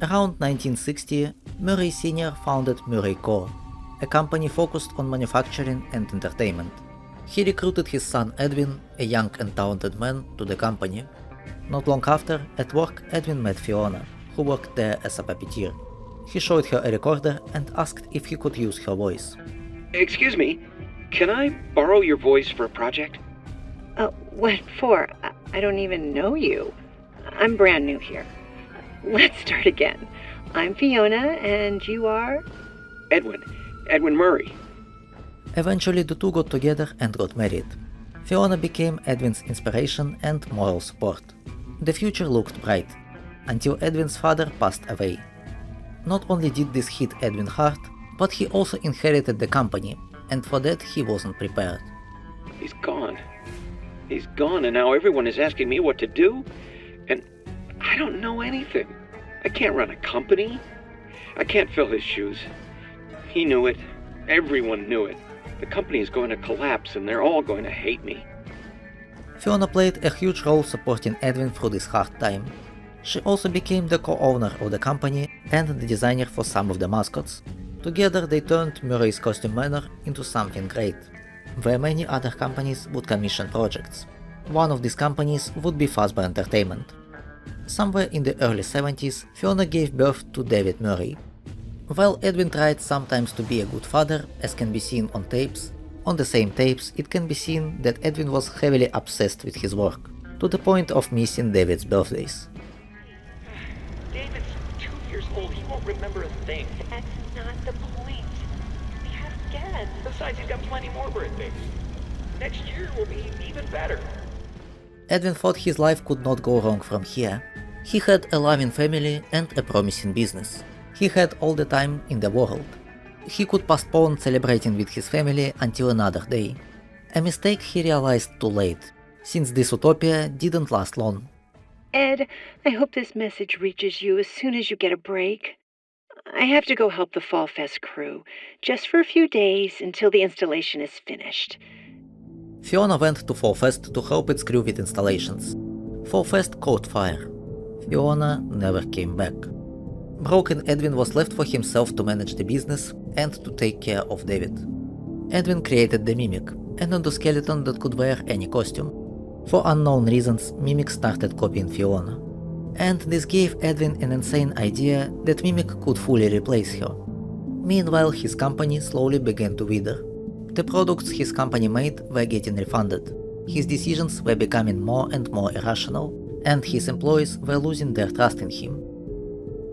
Around 1960, Murray Sr. founded Murray Co., a company focused on manufacturing and entertainment. He recruited his son Edwin, a young and talented man, to the company. Not long after, at work, Edwin met Fiona, who worked there as a puppeteer. He showed her a recorder and asked if he could use her voice. Excuse me, can I borrow your voice for a project? What for? I don't even know you. I'm brand new here. Let's start again. I'm Fiona, and you are? Edwin Murray. Eventually the two got together and got married. Fiona became Edwin's inspiration and moral support. The future looked bright, until Edwin's father passed away. Not only did this hit Edwin hard, but he also inherited the company, and for that he wasn't prepared. He's gone. He's gone, and now everyone is asking me what to do, and I don't know anything. I can't run a company. I can't fill his shoes. He knew it. Everyone knew it. The company is going to collapse, and they're all going to hate me. Fiona played a huge role supporting Edwin through this hard time. She also became the co-owner of the company and the designer for some of the mascots. Together they turned Murray's Costume Manor into something great, where many other companies would commission projects. One of these companies would be Fazbear Entertainment. Somewhere in the early 70s, Fiona gave birth to David Murray. While Edwin tried sometimes to be a good father, as can be seen on tapes, on the same tapes it can be seen that Edwin was heavily obsessed with his work, to the point of missing David's birthdays. David's 2 years old. He won't remember a thing. That's not the point. We have guests. Besides, he's got plenty more birthdays. Next year will be even better. Edwin thought his life could not go wrong from here. He had a loving family and a promising business. He had all the time in the world. He could postpone celebrating with his family until another day. A mistake he realized too late, since this utopia didn't last long. Ed, I hope this message reaches you as soon as you get a break. I have to go help the Fall Fest crew, just for a few days until the installation is finished. Fiona went to Fall Fest to help its crew with installations. Fall Fest caught fire. Fiona never came back. Broken Edwin was left for himself to manage the business and to take care of David. Edwin created the Mimic, an endoskeleton that could wear any costume. For unknown reasons, Mimic started copying Fiona. And this gave Edwin an insane idea that Mimic could fully replace her. Meanwhile, his company slowly began to wither. The products his company made were getting refunded. His decisions were becoming more and more irrational, and his employees were losing their trust in him.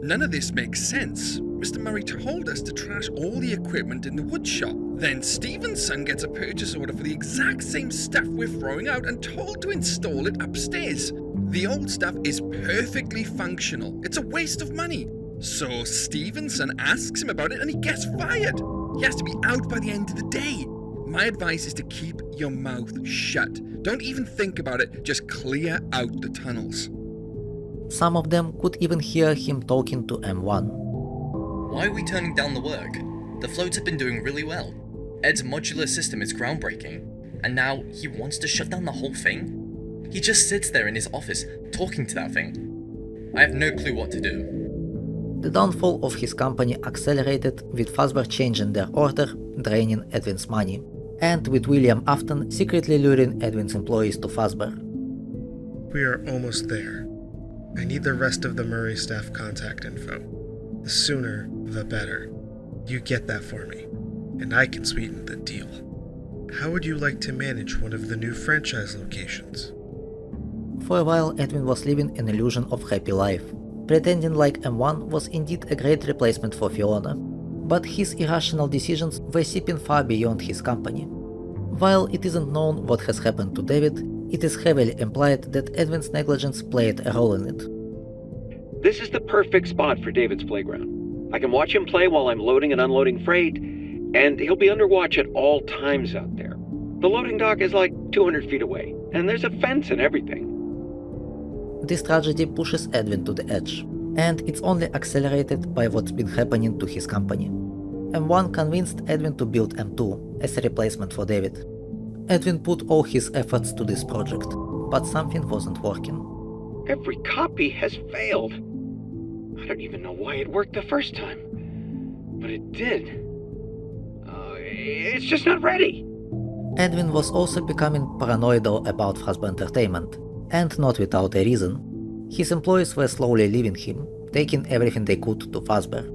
None of this makes sense. Mr. Murray told us to trash all the equipment in the wood shop. Then Steven's son gets a purchase order for the exact same stuff we're throwing out and told to install it upstairs. The old stuff is perfectly functional. It's a waste of money. So Steven's son asks him about it and he gets fired. He has to be out by the end of the day. My advice is to keep your mouth shut. Don't even think about it, just clear out the tunnels. Some of them could even hear him talking to M1. Why are we turning down the work? The floats have been doing really well. Ed's modular system is groundbreaking, and now he wants to shut down the whole thing? He just sits there in his office, talking to that thing. I have no clue what to do. The downfall of his company accelerated with Fazbear changing their order, draining Edwin's money, and with William Afton secretly luring Edwin's employees to Fazbear. We are almost there. I need the rest of the Murray staff contact info. The sooner, the better. You get that for me, and I can sweeten the deal. How would you like to manage one of the new franchise locations? For a while, Edwin was living an illusion of happy life, pretending like M1 was indeed a great replacement for Fiona, but his irrational decisions were seeping far beyond his company. While it isn't known what has happened to David, it is heavily implied that Edwin's negligence played a role in it. This is the perfect spot for David's playground. I can watch him play while I'm loading and unloading freight, and he'll be under watch at all times out there. The loading dock is like 200 feet away, and there's a fence and everything. This tragedy pushes Edwin to the edge, and it's only accelerated by what's been happening to his company. M1 convinced Edwin to build M2 as a replacement for David. Edwin put all his efforts to this project, but something wasn't working. Every copy has failed. I don't even know why it worked the first time. But it did. It's just not ready. Edwin was also becoming paranoidal about Fazbear Entertainment, and not without a reason. His employees were slowly leaving him, taking everything they could to Fazbear.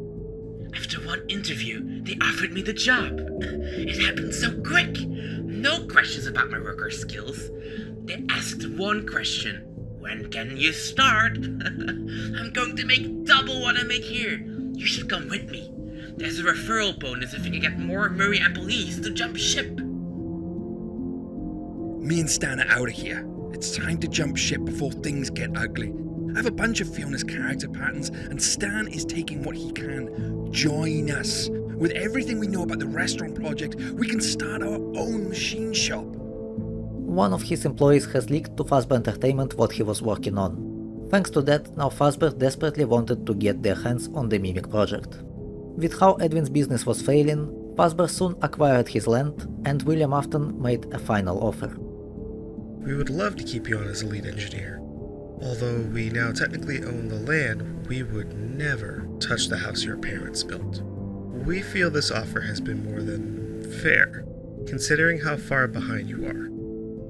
After one interview, they offered me the job. It happened so quick. No questions about my worker skills. They asked one question. When can you start? I'm going to make double what I make here. You should come with me. There's a referral bonus if you can get more Murray employees to jump ship. Me and Stan are out of here. It's time to jump ship before things get ugly. I have a bunch of Fiona's character patterns, and Stan is taking what he can. Join us. With everything we know about the restaurant project, we can start our own machine shop. One of his employees has leaked to Fazbear Entertainment what he was working on. Thanks to that, now Fazbear desperately wanted to get their hands on the Mimic project. With how Edwin's business was failing, Fazbear soon acquired his land, and William Afton made a final offer. We would love to keep you on as a lead engineer. Although we now technically own the land, we would never touch the house your parents built. We feel this offer has been more than fair, considering how far behind you are.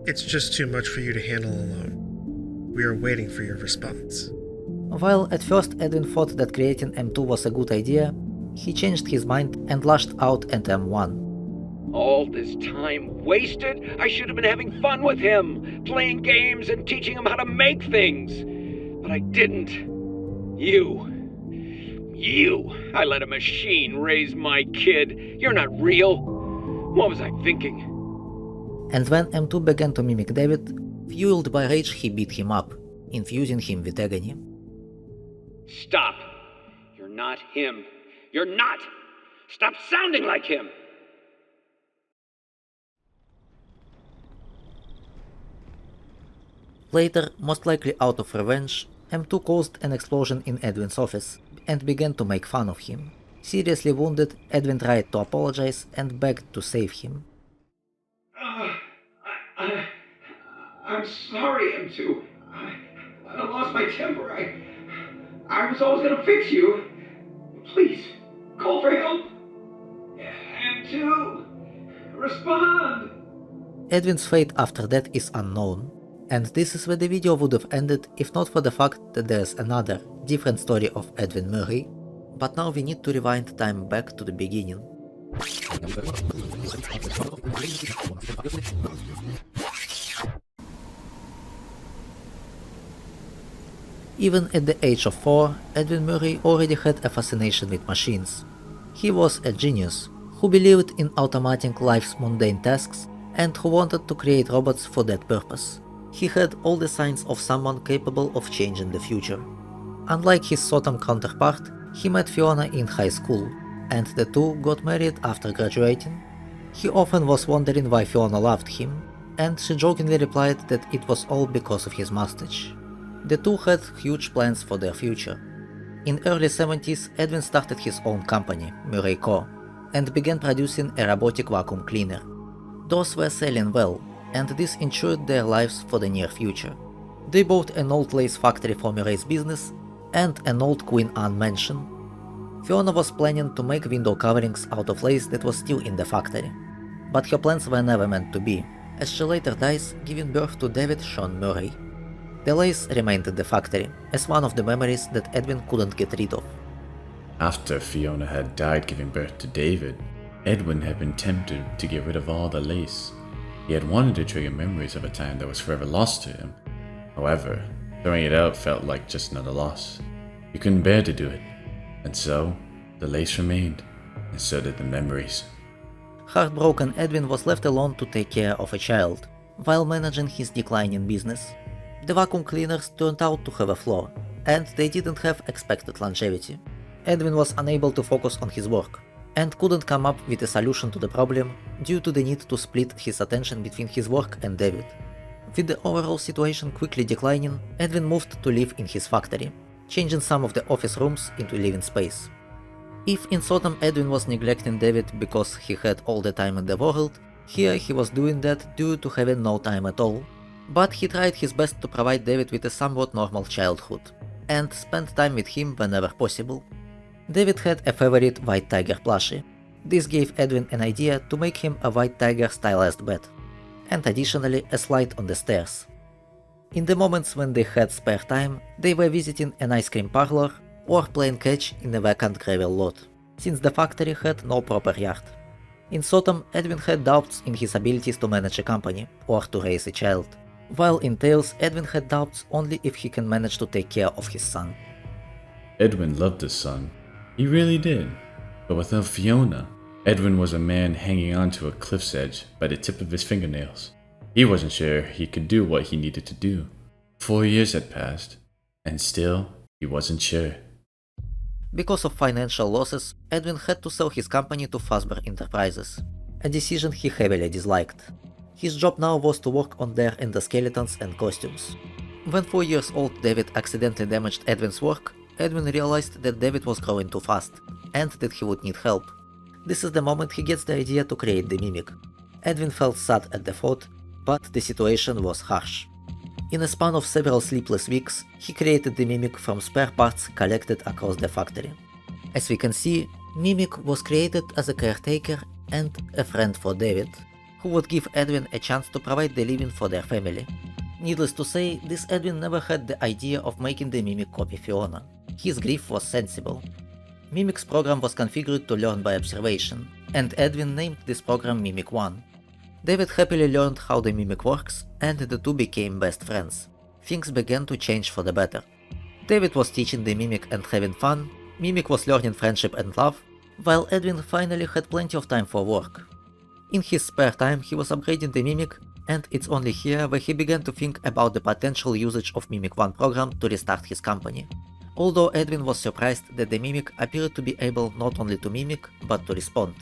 It's just too much for you to handle alone. We are waiting for your response. While at first Edwin thought that creating M2 was a good idea, he changed his mind and lashed out at M1. All this time wasted? I should have been having fun with him, playing games and teaching him how to make things. But I didn't. You. I let a machine raise my kid. You're not real. What was I thinking? And when M2 began to mimic David, fueled by rage he beat him up, infusing him with agony. Stop. You're not him. You're not. Stop sounding like him. Later, most likely out of revenge, M2 caused an explosion in Edwin's office and began to make fun of him. Seriously wounded, Edwin tried to apologize and begged to save him. I'm sorry, M2. I lost my temper. I was always gonna fix you. Please, call for help. M2, respond. Edwin's fate after that is unknown, and this is where the video would have ended if not for the fact that there's another, different story of Edwin Murray, but now we need to rewind time back to the beginning. Even at the age of 4, Edwin Murray already had a fascination with machines. He was a genius, who believed in automating life's mundane tasks and who wanted to create robots for that purpose. He had all the signs of someone capable of changing the future. Unlike his SOTM counterpart, he met Fiona in high school, and the two got married after graduating. He often was wondering why Fiona loved him, and she jokingly replied that it was all because of his mustache. The two had huge plans for their future. In early 70s, Edwin started his own company, Murray Co., and began producing a robotic vacuum cleaner. Those were selling well, and this ensured their lives for the near future. They bought an old lace factory for Murray's business and an old Queen Anne mansion. Fiona was planning to make window coverings out of lace that was still in the factory, but her plans were never meant to be, as she later dies, giving birth to David Sean Murray. The lace remained at the factory, as one of the memories that Edwin couldn't get rid of. After Fiona had died giving birth to David, Edwin had been tempted to get rid of all the lace. He had wanted to trigger memories of a time that was forever lost to him. However, throwing it out felt like just another loss. He couldn't bear to do it, and so the lace remained, and so did the memories. Heartbroken, Edwin was left alone to take care of a child, while managing his declining business. The vacuum cleaners turned out to have a flaw, and they didn't have expected longevity. Edwin was unable to focus on his work, and couldn't come up with a solution to the problem due to the need to split his attention between his work and David. With the overall situation quickly declining, Edwin moved to live in his factory, changing some of the office rooms into living space. If in SOTM Edwin was neglecting David because he had all the time in the world, here he was doing that due to having no time at all. But he tried his best to provide David with a somewhat normal childhood. and spend time with him whenever possible. David had a favorite white tiger plushie. This gave Edwin an idea to make him a white tiger stylized bed, and additionally a slide on the stairs. In the moments when they had spare time, they were visiting an ice cream parlor or playing catch in a vacant gravel lot, since the factory had no proper yard. In SOTM, Edwin had doubts in his abilities to manage a company or to raise a child, while in Tales, Edwin had doubts only if he can manage to take care of his son. Edwin loved his son. He really did. But without Fiona, Edwin was a man hanging onto a cliff's edge by the tip of his fingernails. He wasn't sure he could do what he needed to do. 4 years had passed, and still, he wasn't sure. Because of financial losses, Edwin had to sell his company to Fazbear Enterprises, a decision he heavily disliked. His job now was to work on their endoskeletons and costumes. When 4 years old David accidentally damaged Edwin's work, Edwin realized that David was growing too fast, and that he would need help. This is the moment he gets the idea to create the Mimic. Edwin felt sad at the thought, but the situation was harsh. In a span of several sleepless weeks, he created the Mimic from spare parts collected across the factory. As we can see, Mimic was created as a caretaker and a friend for David, who would give Edwin a chance to provide the living for their family. Needless to say, this Edwin never had the idea of making the Mimic copy Fiona. His grief was sensible. Mimic's program was configured to learn by observation, and Edwin named this program Mimic 1. David happily learned how the Mimic works, and the two became best friends. Things began to change for the better. David was teaching the Mimic and having fun, Mimic was learning friendship and love, while Edwin finally had plenty of time for work. In his spare time he was upgrading the Mimic, and it's only here where he began to think about the potential usage of Mimic 1 program to restart his company. Although Edwin was surprised that the Mimic appeared to be able not only to mimic, but to respond.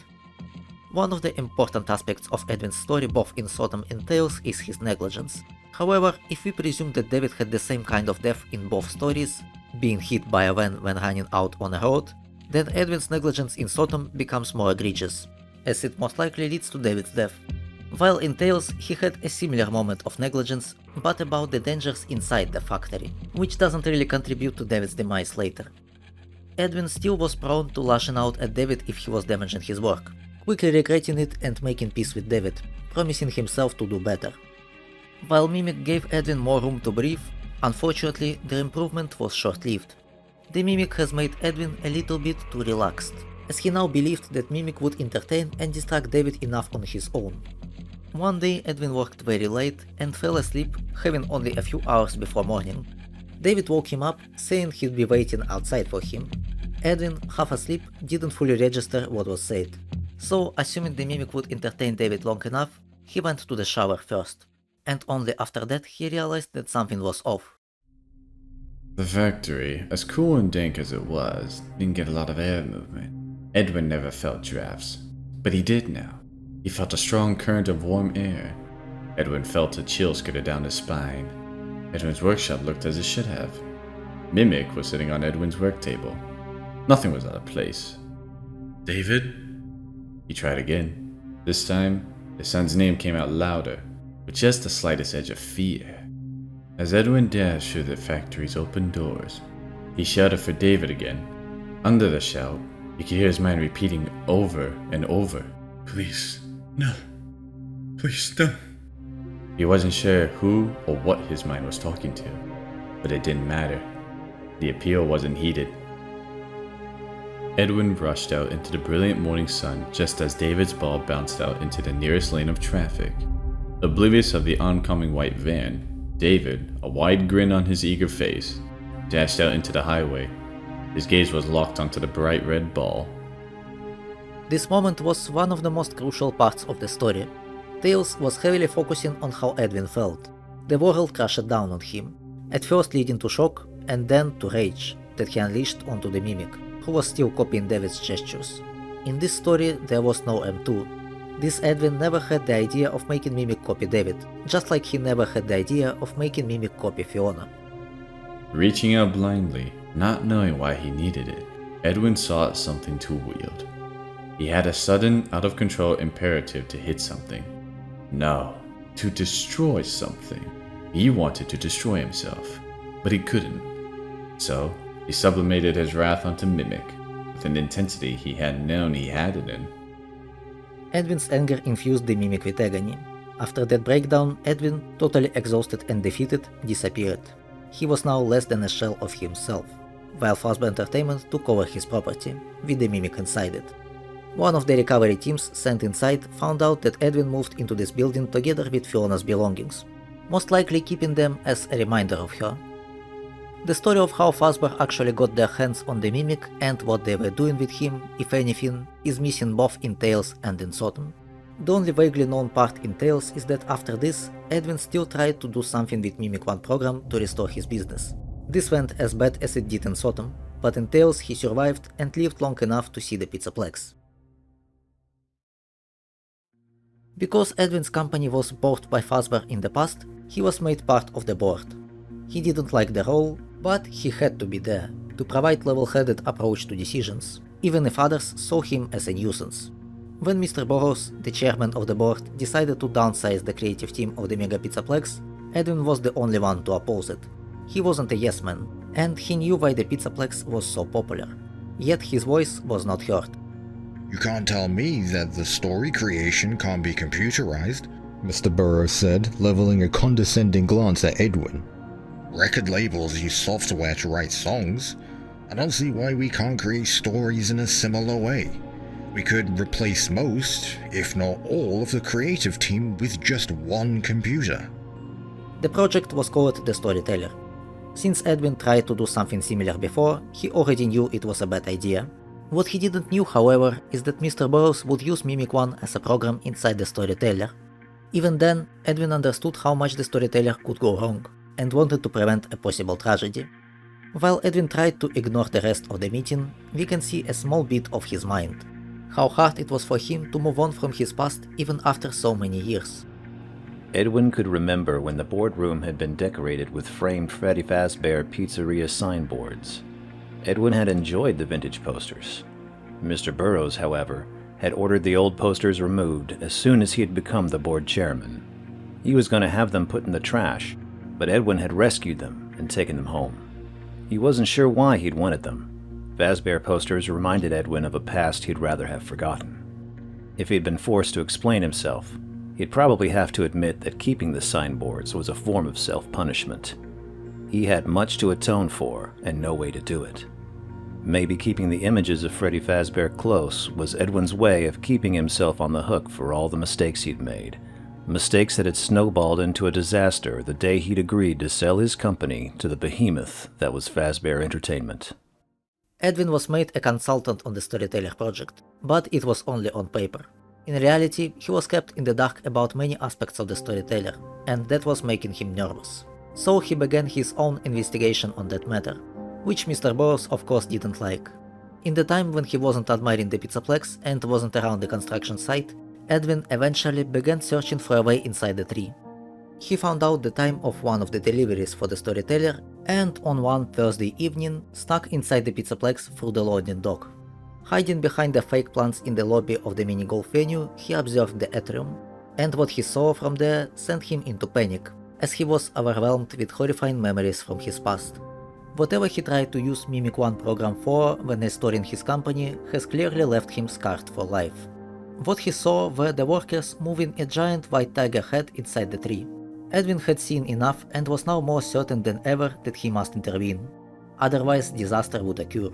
One of the important aspects of Edwin's story both in SOTM and Tales is his negligence. However, if we presume that David had the same kind of death in both stories, being hit by a van when running out on a road, then Edwin's negligence in SOTM becomes more egregious, as it most likely leads to David's death. While in Tales he had a similar moment of negligence, but about the dangers inside the factory, which doesn't really contribute to David's demise later. Edwin still was prone to lashing out at David if he was damaging his work, quickly regretting it and making peace with David, promising himself to do better. While Mimic gave Edwin more room to breathe, unfortunately the improvement was short-lived. The Mimic has made Edwin a little bit too relaxed, as he now believed that Mimic would entertain and distract David enough on his own. One day Edwin worked very late and fell asleep, having only a few hours before morning. David woke him up, saying he'd be waiting outside for him. Edwin, half asleep, didn't fully register what was said. So, assuming the Mimic would entertain David long enough, he went to the shower first, and only after that he realized that something was off. The factory, as cool and dank as it was, didn't get a lot of air movement. Edwin never felt drafts, but he did now. He felt a strong current of warm air. Edwin felt a chill skitter down his spine. Edwin's workshop looked as it should have. Mimic was sitting on Edwin's work table. Nothing was out of place. David? He tried again. This time, his son's name came out louder, with just the slightest edge of fear. As Edwin dashed through the factory's open doors, he shouted for David again. Under the shout, he could hear his mind repeating over and over, "Please, no. Please, no." He wasn't sure who or what his mind was talking to, but it didn't matter. The appeal wasn't heeded. Edwin rushed out into the brilliant morning sun just as David's ball bounced out into the nearest lane of traffic. Oblivious of the oncoming white van, David, a wide grin on his eager face, dashed out into the highway. His gaze was locked onto the bright red ball. This moment was one of the most crucial parts of the story. Tales was heavily focusing on how Edwin felt. The world crashed down on him, at first leading to shock and then to rage that he unleashed onto the Mimic, who was still copying David's gestures. In this story there was no M2. This Edwin never had the idea of making Mimic copy David, just like he never had the idea of making Mimic copy Fiona. Reaching out blindly, not knowing why he needed it, Edwin sought something to wield. He had a sudden, out-of-control imperative to hit something. No, to destroy something. He wanted to destroy himself, but he couldn't. So, he sublimated his wrath onto Mimic, with an intensity he hadn't known he had it in. Edwin's anger infused the Mimic with agony. After that breakdown, Edwin, totally exhausted and defeated, disappeared. He was now less than a shell of himself, while Fazbear Entertainment took over his property, with the Mimic inside it. One of the recovery teams sent inside found out that Edwin moved into this building together with Fiona's belongings, most likely keeping them as a reminder of her. The story of how Fazbear actually got their hands on the Mimic and what they were doing with him, if anything, is missing both in Tales and in SOTM. The only vaguely known part in Tales is that after this, Edwin still tried to do something with Mimic 1 program to restore his business. This went as bad as it did in SOTM, but in Tales he survived and lived long enough to see the Pizzaplex. Because Edwin's company was bought by Fazbear in the past, he was made part of the board. He didn't like the role, but he had to be there, to provide level-headed approach to decisions, even if others saw him as a nuisance. When Mr. Burrows, the chairman of the board, decided to downsize the creative team of the Mega Pizzaplex, Edwin was the only one to oppose it. He wasn't a yes man, and he knew why the Pizzaplex was so popular. Yet his voice was not heard. "You can't tell me that the story creation can't be computerized," Mr. Burrows said, leveling a condescending glance at Edwin. "Record labels use software to write songs. I don't see why we can't create stories in a similar way. We could replace most, if not all, of the creative team with just one computer." The project was called The Storyteller. Since Edwin tried to do something similar before, he already knew it was a bad idea. What he didn't know, however, is that Mr. Burrows would use Mimic 1 as a program inside The Storyteller. Even then, Edwin understood how much The Storyteller could go wrong, and wanted to prevent a possible tragedy. While Edwin tried to ignore the rest of the meeting, we can see a small bit of his mind. How hard it was for him to move on from his past even after so many years. Edwin could remember when the boardroom had been decorated with framed Freddy Fazbear Pizzeria signboards. Edwin had enjoyed the vintage posters. Mr. Burrows, however, had ordered the old posters removed as soon as he had become the board chairman. He was going to have them put in the trash, but Edwin had rescued them and taken them home. He wasn't sure why he'd wanted them. Fazbear posters reminded Edwin of a past he'd rather have forgotten. If he'd been forced to explain himself, he'd probably have to admit that keeping the signboards was a form of self-punishment. He had much to atone for and no way to do it. Maybe keeping the images of Freddy Fazbear close was Edwin's way of keeping himself on the hook for all the mistakes he'd made. Mistakes that had snowballed into a disaster the day he'd agreed to sell his company to the behemoth that was Fazbear Entertainment. Edwin was made a consultant on the Storyteller project, but it was only on paper. In reality, he was kept in the dark about many aspects of the Storyteller, and that was making him nervous. So he began his own investigation on that matter, which Mr. Burrows of course didn't like. In the time when he wasn't admiring the Pizzaplex and wasn't around the construction site, Edwin eventually began searching for a way inside the tree. He found out the time of one of the deliveries for the Storyteller, and on one Thursday evening snuck inside the Pizzaplex through the loading dock. Hiding behind the fake plants in the lobby of the mini-golf venue, he observed the atrium, and what he saw from there sent him into panic, as he was overwhelmed with horrifying memories from his past. Whatever he tried to use Mimic 1 program for when restoring his company has clearly left him scarred for life. What he saw were the workers moving a giant white tiger head inside the tree. Edwin had seen enough and was now more certain than ever that he must intervene. Otherwise, disaster would occur.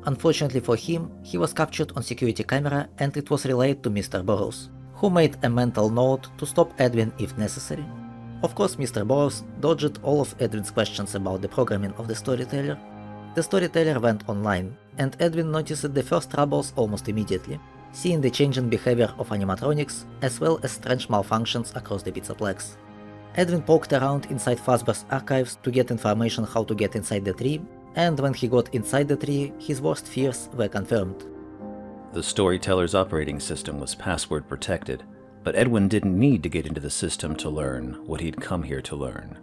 Unfortunately for him, he was captured on security camera and it was relayed to Mr. Burrows, who made a mental note to stop Edwin if necessary. Of course, Mr. Burrows dodged all of Edwin's questions about the programming of the Storyteller. The Storyteller went online, and Edwin noticed the first troubles almost immediately, seeing the changing behavior of animatronics as well as strange malfunctions across the Pizzaplex. Edwin poked around inside Fazbear's archives to get information how to get inside the tree, and when he got inside the tree, his worst fears were confirmed. The Storyteller's operating system was password protected, but Edwin didn't need to get into the system to learn what he'd come here to learn.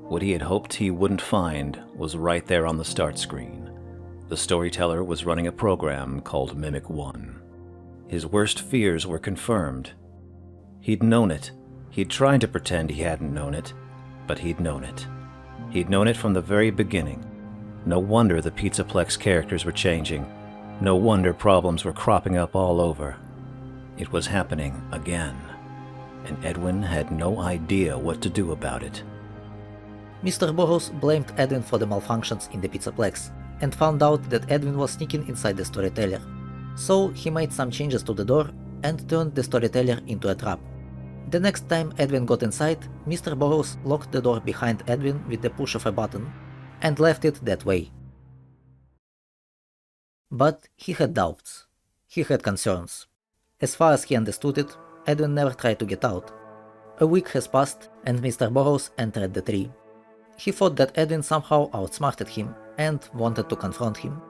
What he had hoped he wouldn't find was right there on the start screen. The Storyteller was running a program called Mimic 1. His worst fears were confirmed. He'd known it. He'd tried to pretend he hadn't known it, but he'd known it. He'd known it from the very beginning. No wonder the Pizzaplex characters were changing. No wonder problems were cropping up all over. It was happening again, and Edwin had no idea what to do about it. Mr. Burroughs blamed Edwin for the malfunctions in the Pizzaplex, and found out that Edwin was sneaking inside the storyteller. So he made some changes to the door and turned the storyteller into a trap. The next time Edwin got inside, Mr. Burroughs locked the door behind Edwin with the push of a button, and left it that way. But he had doubts. He had concerns. As far as he understood it, Edwin never tried to get out. A week has passed, and Mr. Burroughs entered the tree. He thought that Edwin somehow outsmarted him and wanted to confront him,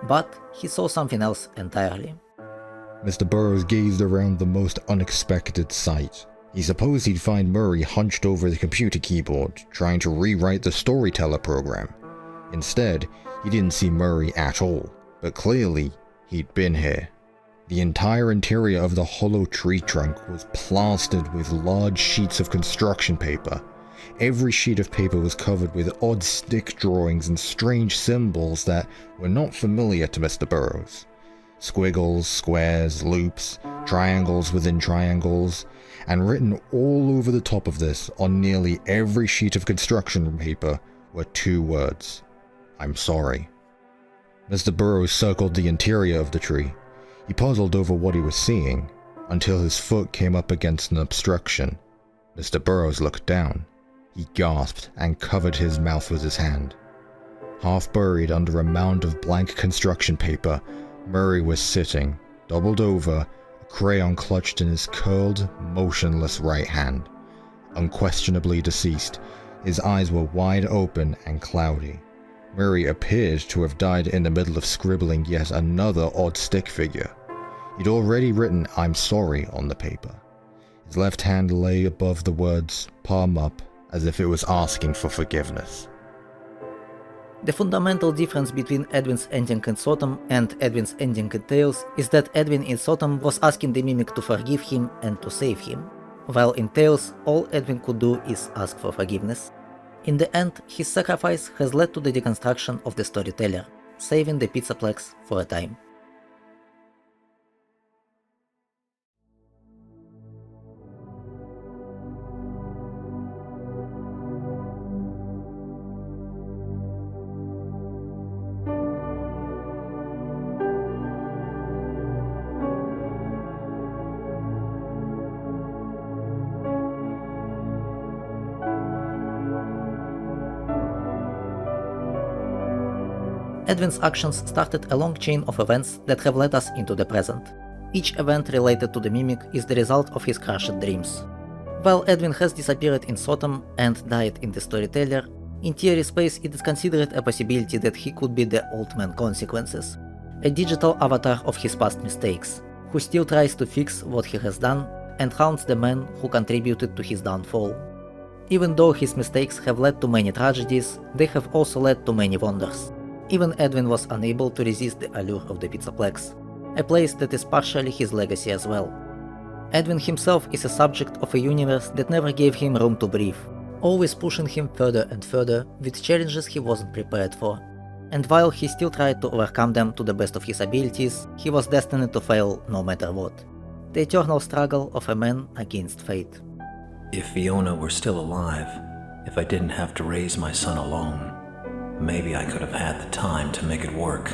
but he saw something else entirely. Mr. Burroughs gazed around the most unexpected sight. He supposed he'd find Murray hunched over the computer keyboard, trying to rewrite the storyteller program. Instead, he didn't see Murray at all, but clearly, he'd been here. The entire interior of the hollow tree trunk was plastered with large sheets of construction paper. Every sheet of paper was covered with odd stick drawings and strange symbols that were not familiar to Mr. Burroughs. Squiggles, squares, loops, triangles within triangles, and written all over the top of this on nearly every sheet of construction paper were 2 words: "I'm sorry." Mr. Burroughs circled the interior of the tree. He puzzled over what he was seeing, until his foot came up against an obstruction. Mr. Burroughs looked down. He gasped and covered his mouth with his hand. Half buried under a mound of blank construction paper, Murray was sitting, doubled over, a crayon clutched in his curled, motionless right hand. Unquestionably deceased, his eyes were wide open and cloudy. Murray appeared to have died in the middle of scribbling yet another odd stick figure. He'd already written "I'm sorry" on the paper. His left hand lay above the words, palm up, as if it was asking for forgiveness. The fundamental difference between Edwin's ending in SOTM and Edwin's ending in Tales is that Edwin in SOTM was asking the Mimic to forgive him and to save him, while in Tales all Edwin could do is ask for forgiveness. In the end, his sacrifice has led to the deconstruction of the storyteller, saving the Pizzaplex for a time. Edwin's actions started a long chain of events that have led us into the present. Each event related to the Mimic is the result of his crushed dreams. While Edwin has disappeared in SOTM and died in the storyteller, in theory space it is considered a possibility that he could be the Old Man Consequences, a digital avatar of his past mistakes, who still tries to fix what he has done and haunts the men who contributed to his downfall. Even though his mistakes have led to many tragedies, they have also led to many wonders. Even Edwin was unable to resist the allure of the Pizzaplex, a place that is partially his legacy as well. Edwin himself is a subject of a universe that never gave him room to breathe, always pushing him further and further with challenges he wasn't prepared for. And while he still tried to overcome them to the best of his abilities, he was destined to fail no matter what. The eternal struggle of a man against fate. If Fiona were still alive, if I didn't have to raise my son alone, maybe I could have had the time to make it work.